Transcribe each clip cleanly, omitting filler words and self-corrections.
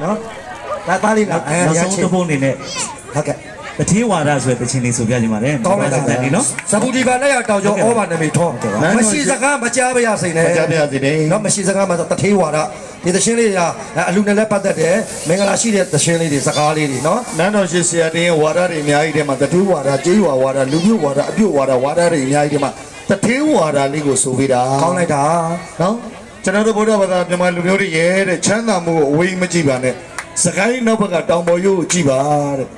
နော်ဒါသားလေးလားနောက်ဆုံးတစ်ပုတ်အနေနဲ့ ဟုတ်ကဲ့တတိဝါဒဆိုတဲ့တခြင်းလေးဆိုပြကြပါမယ်ကောင်းလိုက်တာနော်ဇဘူဒီပါနဲ့ရတောင်ကျော်ဩဘာနမိထောမရှိစကားမကြားပါရစိန်နဲ့မကြားပါရစိန်နဲ့နော်မရှိစကားမှာတထေးဝါဒဒီသရှင်လေးကအလူနဲ့လည်းပတ်သက်တယ်မင်္ဂလာရှိတဲ့သရှင်လေးတွေစကားလေးတွေနော်နန်းတော်ရှိဆရာတင်းဝါဒတွေအများကြီးထဲမှာတထေးဝါဒကျေးရွာဝါဒလူမျိုးဝါဒအပြုတ်ဝါဒဝါဒတွေအများကြီးထဲမှာတထေးဝါဒလေးကိုဆိုပေးတာကောင်းလိုက်တာနော်ကျွန်တော်တို့ဗုဒ္ဓဘာသာမြန်မာလူမျိုးတွေရဲ့တဲ့ချမ်းသာမှုကိုအဝေးမကြည့်ပါနဲ့စကိုင်းနောက်ဘက်ကတောင်ပေါ်ရိုးကိုကြည့်ပါတဲ့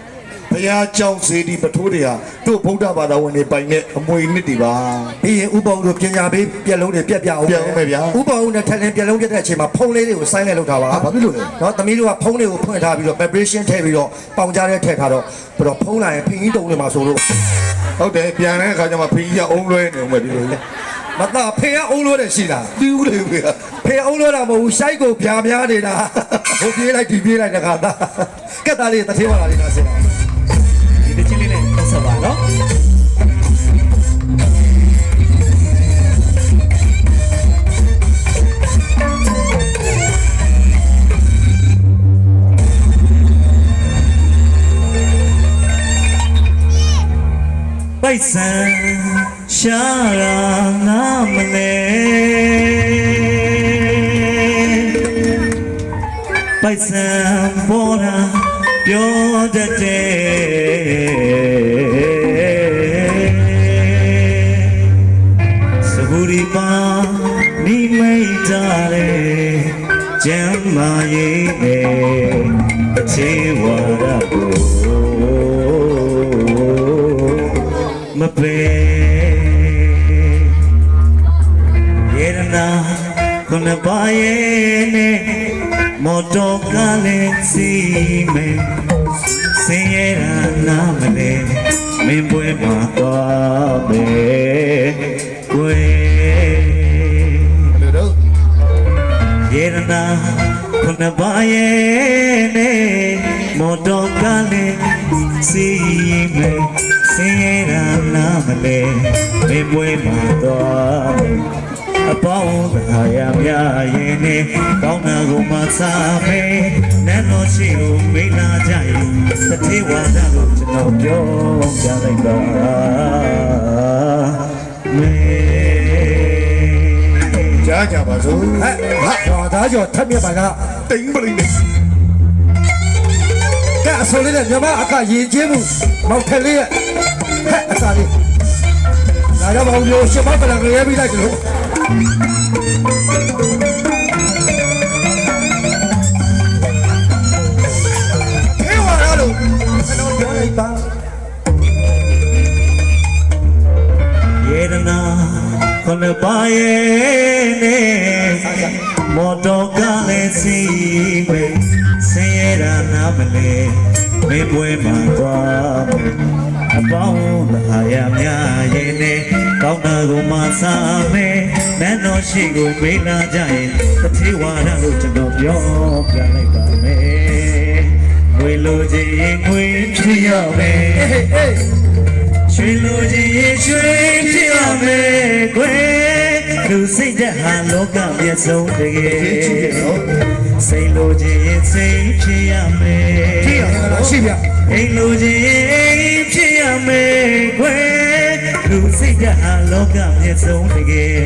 ဘုရားကျောင်းစေတီပထိုးတွေဟာတို့ဗုဒ္ဓဘာသာဝင်တွေပိုင်တဲ့အမွေနှစ်တွေပါပြီးရင်ဥပ္ပဝတို့ပညာပေးပြက်လုံးတွေပြက်ပြအောင်ပြက်အောင်ပဲဗျာဥပ္ပဝနဲ့ထက်လင်းပြက်လုံးပြက်တဲ့အချိန်မှာဖုံးလေးတွေကိုဆိုင်းလိုက်လောက်တာပါဘာဖြစ်လို့လဲနော်သမီးတို့ကဖုံးလေးကိုဖွင့်ထားပြီးတော့ preparation ထည့်ပြီးတော့ပေါင်ကြားတဲ့ထည့်ထားတော့ပြီးတော့ဖုံးလာရင်ဖင်ကြီးတုံးနေမှာဆိုလို့ဟုတ်တယ်ပြန်တဲ့အခါကျမှဖင်ကြီးကအုံးလွဲနေအောင်ပဲဒီလိုလေမသားဖေကအုံးလို့တဲ့ရှိတာတီးဦးလေဖေဖေအုံးလို့တာမဟုတ်ဘူးရှိုက်ကိုပြာများနေတာဟိုပြေးလိုက်ဒီပြေးလိုက်တခါသားကက်သားလေးတထေးဝါလာလေးနားစင်ဒီတခြင်းလေးနဲ့ဆက်ဆက်ပါနော်ပိုက်ဆံရှာရာနာမလဲပိုက်ဆံပေါ်တာပြောတတ်တယ်စဘူရီပါမိမိတ်တာလေကျမ်းမာရေးနဲ့အချေဝါဒကိုမပေယေရနာခုနပါရဲ့နဲ့မော်တော်ကားလေးစီမယ်စင်ရနာမလဲမင်းပွဲမှာတော့ပဲကိုယ်ယေရနာခုနပါရဲ့နဲ့မော်တော်ကားလေးစီမယ်စင်ရနာမလဲမင်းပွဲမှာတော့အပေါင်းသားရမြရင်နဲ့ကောင်းတာကိုမစားမဲနန်းတော်ရှိကိုမိလာကြရင်တတိဝါဒကိုကျွန်တော်ပြောပြလိုက်ပါမဲကြားကြပါစို့ဟာဒါကြောထပ်မြက်ပါကတိမ်ပလိနေကအစိုးလေးနဲ့မြမအကရင်ကျေးမှုမောက်ထက်လေးရဲ့ဟဲ့အစားလေးဒါကြောင့်ဘာလို့ရှင်းမပလန်ရဲပြီးလိုက်ကြလို့ဖေးဝါရလို့ကျွန်တော်ပြောလိုက်ပါယေရနာခဏပါရဲ့နဲ့မော်တော်ကားလေးစီပဲဆင်းရဲတာနာမလဲမေးပွဲမှာသွားအပေါင်းသားရမြရဲ့နဲ့ကောင်းတာကိုမစားမဲနန်းတော်ရှိကိုမေးလာကြရင်တတိဝါဒလို့ကျွန်တော်ပြောပြလိုက်ပါမယ်ငွေလိုချင်ရင်ငွေဖြစ်ရမယ်ရွှေလိုချင်ရင်ရွှေဖြစ်ရမယ်ကွယ်လူစိတ်ဓာတ်ဟာလောကမျက်စုံတကယ်စိတ်လိုချင်ရင်စိတ်ဖြစ်ရမယ်ဖြစ်ရမှာရှိဗျအိမ်လိုချင်ရင်ဖြစ်ရမယ်ကွယ်လူစိတ်ဓာတ်ဟာလောကမျက်စုံတကယ်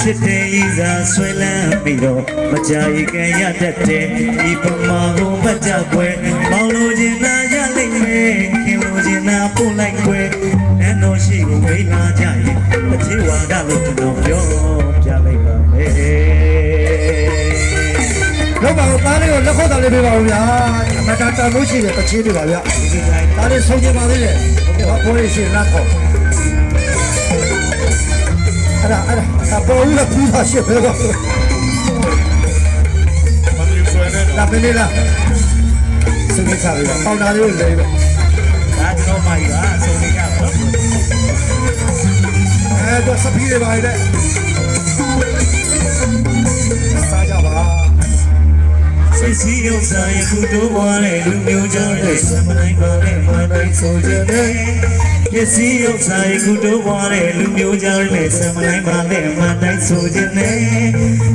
ချစ်တဲ့ဤသာဆွဲလန်းပြီးတော့မကြာရီကံရတတ်တဲ့ဒီပမာကိုမကြွယ်မောင်လိုချင်သာရလိမ့်မယ်ခင်လိုချင်သာပို့လိုက်ကွယ်နန်းတော်ရှိကိုမေးလာကြရင်တတိဝါဒလို့ကျွန်တော်ပြောပြလိုက်ပါမယ်လောက်ပါတော့သားလေးကိုလက်ခေါက်တာလေးပေးပါဦးဗျာအမတာတန်လို့ရှိတယ်တချေးတွေပါဗျာသားလေးဆုံးချင်ပါသေးတယ်ဟုတ်ကဲ့ဘောလေးရှိလက်ခေါက်အဲ့ဒါပေါ်ဦးကပူးတာရှိပဲတော့လာပေးလေလားစနေစားရပေါင်တာလေးကိုလဲပဲဒါကျွန်တော်မှယူပါဆုံးနေကြပါတော့တော့စပီးတွေပါလေစားကြပါစိတ်စီးရောက်စားရခုတိုးပေါ်တဲ့လူမျိုးကြောင့်လည်းစမနိုင်ပါနဲ့မနိုင်ဆိုကြတယ် ပစ္စည်းဥစ္စာကုတိုးပွားတဲ့လူမျိုးကြောင့်လည်းစမနိုင်ပါနဲ့မတိုင်းဆိုခြင်းနဲ့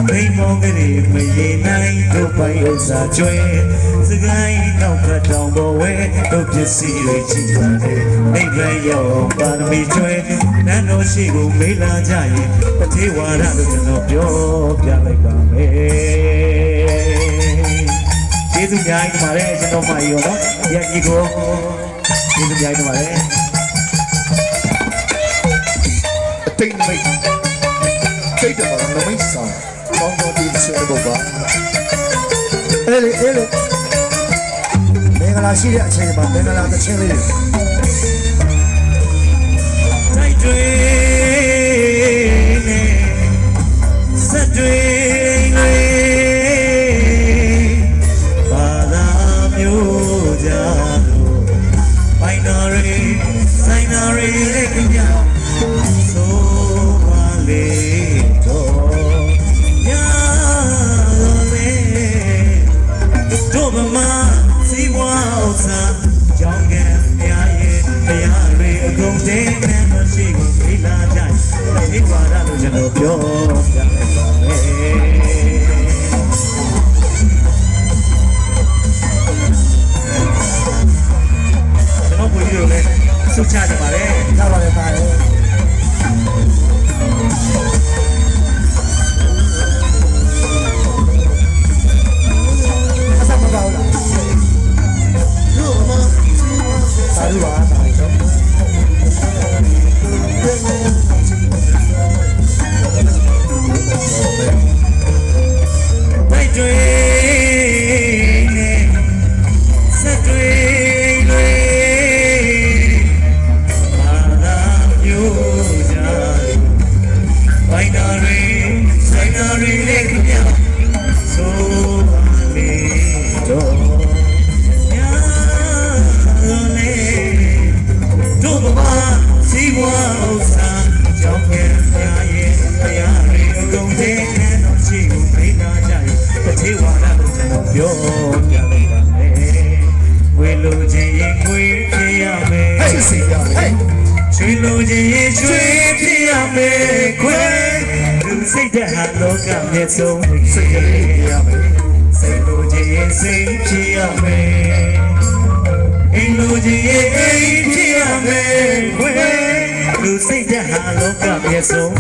ဘိမောကလေးမရေနိုင်တို့ပိုင်ဥစ္စာကျွဲစကိုင်းနောက်ကတောင်ပေါ်ဝဲတို့ပစ္စည်းတွေကြည့်ပါတယ်အိမ်ပဲရောက်ပါရမီကျွဲနန်းတော်ရှိကိုမေးလာကြရင်တတိဝါဒလို့ကျွန်တော်ပြောပြလိုက်ပါမယ်ကျေးဇူးများကြီးပါတယ်ကျွန်တော်မှရောနော်ရည်ကြီးကိုကျေးဇူးများကြီးပါတယ် အတိတ်နမိတ်စိတ်တော်နမိတ်ဆောင်ကောင်းကောင်းဒီစေဘောပါ အေးလေမင်္ဂလာရှိတဲ့အချိန်မှာမင်္ဂလာတစ်ချင်းလေး တိုက်တွေနဲ့ဆက်တွေတွေဘာသာမျိုးကြလို့ဘိုင်နာရီဆိုင်နာရီလေးကြည့်ဆိုပါလေတော့ညာလေတို့မမစီဝါဥစားကြောင်းကဲများရဲ့တရားတွေအကုန်တင်းနဲ့မရှိဘူးခိလာကြဒီကွာတော့ကျွန်တော်ပြောပြလိုက်ပါမယ်ကျွန်တော်ကိုကြီးတို့လည်းစုချကြပါလေ ရပါတယ်ပါရဲ့အဆက်မပါဘူးလားတို့မသာရပါသာရတော့ တိုက်တွေနဲ့ဆက်တွေတွေဘာသာမျိုးကြဘိုင်နာရီဆိုင်နာရီလေးကြည့်ဆိုပါလေတော့ညာလေတို့ဘာစီဝါဥစားကြောင့်ရဲ့တရားတွေအကုန်တင်းနဲ့တော့ရှိကိုဖိနာကြရင်တတိဝါဒလို့ကျွန်တော်ပြောပြလိုက်ပါမယ်ဝေလူချင်းရင်ဝေဖြစ်ရမယ် ချစ်စီရမယ် ချွေလူချင်းရင်ချွေဖြစ်ရမယ်ခွဲလူစိတ်တဲ့ဟာလောကမြတ်ဆုံးစိတ်ရရမယ်စိတ်လူချင်းရင်စိတ်ဖြစ်ရမယ်အိမ်လူချင်းရင်အိမ်ဖြစ်ရမယ်ခွဲလူစိတ်တဲ့ဟာလောကမြတ်ဆုံး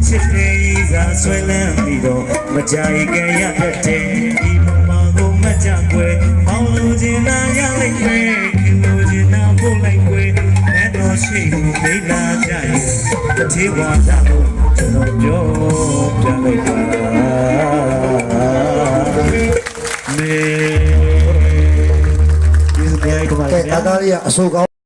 ချစ်တဲ့ဤသာဆွဲလန်းပြီးတော့မကြိုက်ကြရတဲ့ဒီမမကိုမကြွယ်မောင်လူချင်းသာရလိုက်မယ်လူချင်းသာပို့လိုက်ွယ်နဲ့တော့ရှိဘူးမိလာကြရင်တတိဝါဒကိုကျွန်တော်ပြောပြလိုက်ပါမေဒီကဲကပါ ကဲဒါသားလေးကအဆိုကောင်း